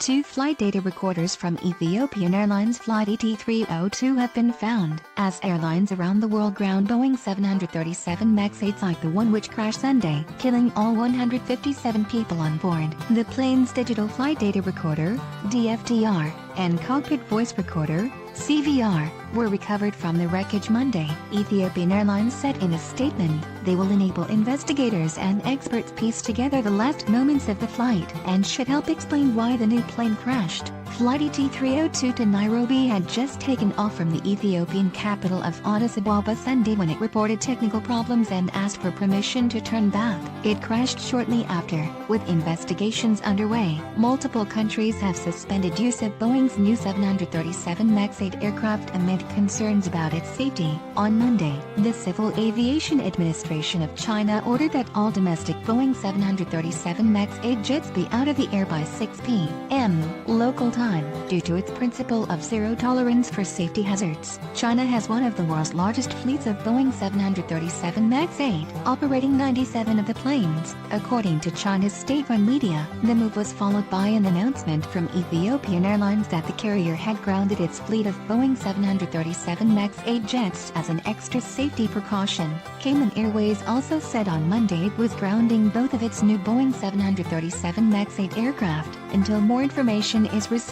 Two flight data recorders from Ethiopian Airlines Flight ET302 have been found, as airlines around the world ground Boeing 737 MAX 8s like the one which crashed Sunday, killing all 157 people on board. The plane's digital flight data recorder, DFDR, and cockpit voice recorder, CVR, were recovered from the wreckage Monday. Ethiopian Airlines said in a statement, they will enable investigators and experts piece together the last moments of the flight and should help explain why the new plane crashed. Flight ET302 to Nairobi had just taken off from the Ethiopian capital of Addis Ababa Sunday when it reported technical problems and asked for permission to turn back. It crashed shortly after, with investigations underway. Multiple countries have suspended use of Boeing's new 737 MAX 8 aircraft amid concerns about its safety. On Monday, the Civil Aviation Administration of China ordered that all domestic Boeing 737 MAX 8 jets be out of the air by 6 p.m. local time, due to its principle of zero tolerance for safety hazards. China has one of the world's largest fleets of Boeing 737 MAX 8, operating 97 of the planes, according to China's state-run media. The move was followed by an announcement from Ethiopian Airlines that the carrier had grounded its fleet of Boeing 737 MAX 8 jets as an extra safety precaution. Cayman Airways also said on Monday it was grounding both of its new Boeing 737 MAX 8 aircraft until more information is received.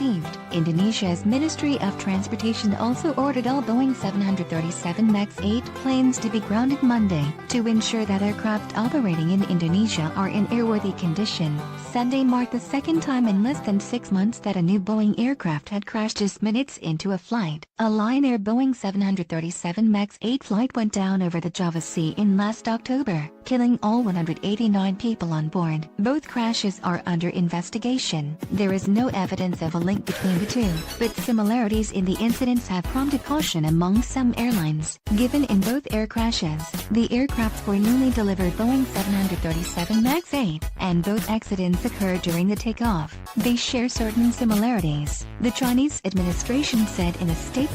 Indonesia's Ministry of Transportation also ordered all Boeing 737 MAX 8 planes to be grounded Monday to ensure that aircraft operating in Indonesia are in airworthy condition. Sunday marked the second time in less than 6 months that a new Boeing aircraft had crashed just minutes into a flight. A Lion Air Boeing 737 MAX 8 flight went down over the Java Sea in last October, killing all 189 people on board. Both crashes are under investigation. There is no evidence of a link between the two, but similarities in the incidents have prompted caution among some airlines. Given in both air crashes, the aircrafts were newly delivered Boeing 737 MAX 8, and both accidents occurred during the takeoff. They share certain similarities, the Chinese administration said in a statement.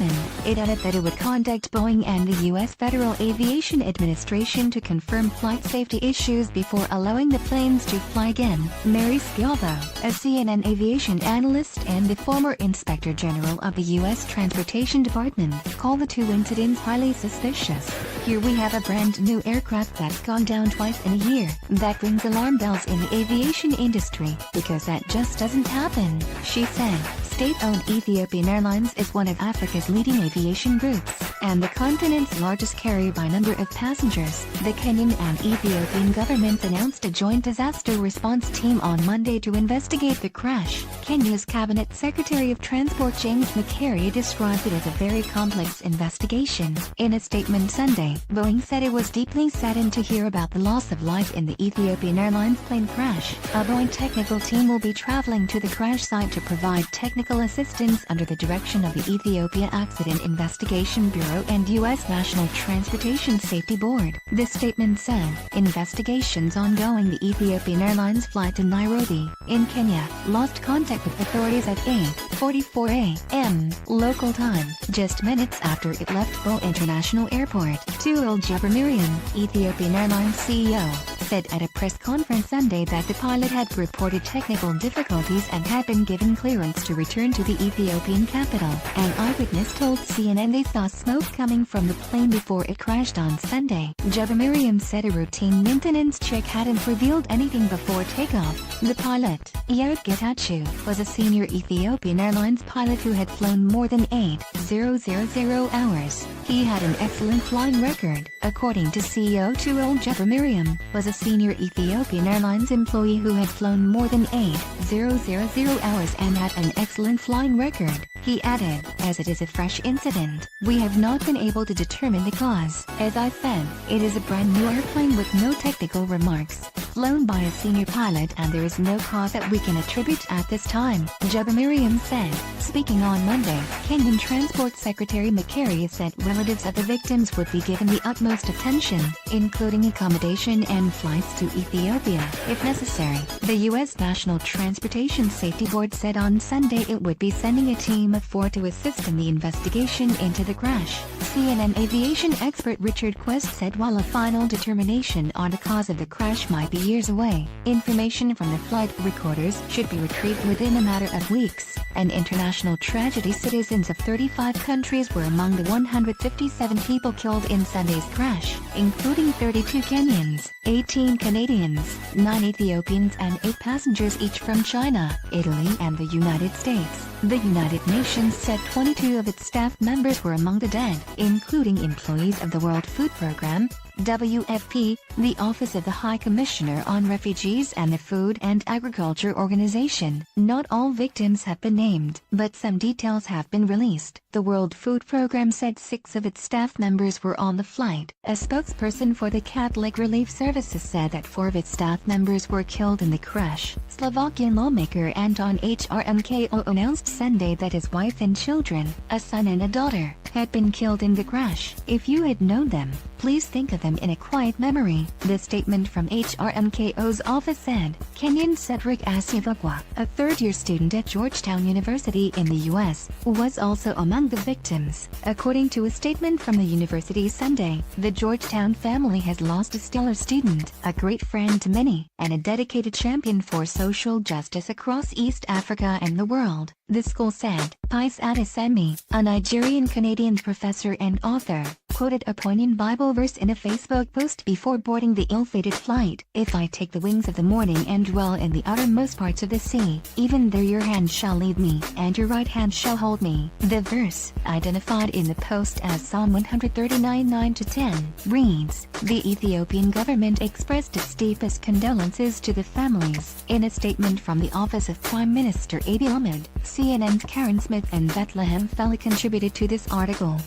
It added that it would contact Boeing and the U.S. Federal Aviation Administration to confirm flight safety issues before allowing the planes to fly again. Mary Schiavo, a CNN aviation analyst and the former Inspector General of the U.S. Transportation Department, called the two incidents highly suspicious. Here we have a brand new aircraft that's gone down twice in a year. That rings alarm bells in the aviation industry, because that just doesn't happen, she said. State-owned Ethiopian Airlines is one of Africa's leading aviation groups, and the continent's largest carrier by number of passengers. The Kenyan and Ethiopian governments announced a joint disaster response team on Monday to investigate the crash. Kenya's Cabinet Secretary of Transport James Macharia described it as a very complex investigation. In a statement Sunday, Boeing said it was deeply saddened to hear about the loss of life in the Ethiopian Airlines plane crash. A Boeing technical team will be traveling to the crash site to provide technical assistance under the direction of the Ethiopia Accident Investigation Bureau and U.S. National Transportation Safety Board. The statement said, investigations ongoing. The Ethiopian Airlines flight to Nairobi, in Kenya, lost contact with authorities at 8:44 a.m. local time, just minutes after it left Bo International Airport. Tuel Miriam, Ethiopian Airlines CEO, said at a press conference Sunday that the pilot had reported technical difficulties and had been given clearance to return to the Ethiopian capital. An eyewitness told CNN they saw smoke coming from the plane before it crashed on Sunday. Miriam said a routine maintenance check hadn't revealed anything before takeoff. The pilot, Yared Getachew, was a senior Ethiopian Airlines pilot who had flown more than 8,000 hours. He had an excellent flying record, according to CEO Tuel Miriam, was a senior Ethiopian Airlines employee who had flown more than 8,000 hours and had an excellent flying record. He added, as it is a fresh incident, we have not been able to determine the cause. As I said, it is a brand new airplane with no technical remarks, flown by a senior pilot, and there is no cause that we can attribute at this time, Miriam said. Speaking on Monday, Kenyan Transport Secretary Macharia said relatives of the victims would be given the utmost attention, including accommodation and flights to Ethiopia, if necessary. The U.S. National Transportation Safety Board said on Sunday it would be sending a team of 4 to assist in the investigation into the crash. CNN aviation expert Richard Quest said while a final determination on the cause of the crash might be years away. Information from the flight recorders should be retrieved within a matter of weeks. An international tragedy. Citizens of 35 countries were among the 157 people killed in Sunday's crash, including 32 Kenyans, 18 Canadians, 9 Ethiopians and 8 passengers each from China, Italy and the United States. The United Nations said 22 of its staff members were among the dead, including employees of the World Food Programme, WFP, the Office of the High Commissioner on Refugees and the Food and Agriculture Organization. Not all victims have been named, but some details have been released. The World Food Programme said 6 of its staff members were on the flight. A spokesperson for the Catholic Relief Services said that 4 of its staff members were killed in the crash. Slovakian lawmaker Anton Hrmko announced Sunday that his wife and children, a son and a daughter, had been killed in the crash. If you had known them, please think of them in a quiet memory, the statement from HRMKO's office said. Kenyan Cedric Asivagwa, a third-year student at Georgetown University in the U.S., was also among the victims. According to a statement from the university Sunday, the Georgetown family has lost a stellar student, a great friend to many, and a dedicated champion for social justice across East Africa and the world, the school said. Pius Adesemi, a Nigerian-Canadian professor and author, quoted a poignant Bible verse in a Facebook post before boarding the ill-fated flight. "If I take the wings of the morning and dwell in the uttermost parts of the sea, even there your hand shall lead me, and your right hand shall hold me." The verse, identified in the post as Psalm 139:9-10, reads, "The Ethiopian government expressed its deepest condolences to the families." In a statement from the office of Prime Minister Abiy Ahmed, CNN's Karen Smith and Bethlehem Fella contributed to this article.